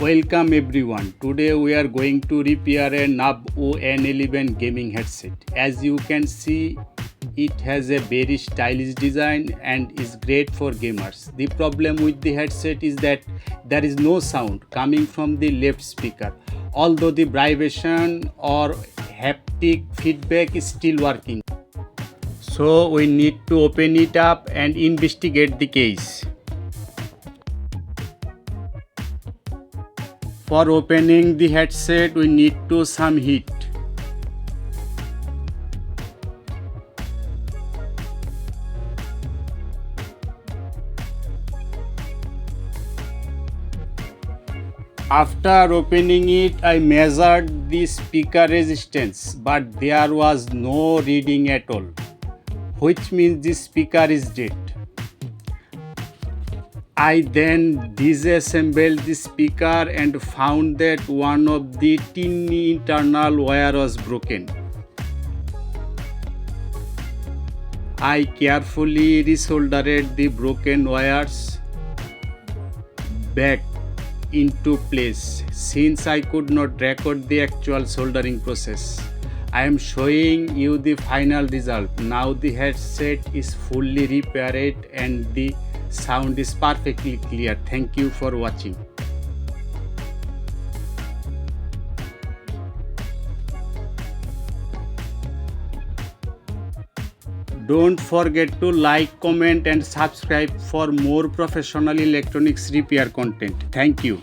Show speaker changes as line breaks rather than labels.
Welcome everyone. Today we are going to repair a NAB ON11 gaming headset. As you can see, it has a very stylish design and is great for gamers. The problem with the headset is that there is no sound coming from the left speaker, although the vibration or haptic feedback is still working. So we need to open it up and investigate the case. For opening the headset, we need to some heat. After opening it, I measured the speaker resistance, but there was no reading at all, which means the speaker is dead. I then disassembled the speaker and found that one of the tiny internal wire was broken. I carefully resoldered the broken wires back into place. Since I could not record the actual soldering process, I am showing you the final result. Now the headset is fully repaired and the sound is perfectly clear. Thank you for watching. Don't forget to like, comment and subscribe for more professional electronics repair content. Thank you.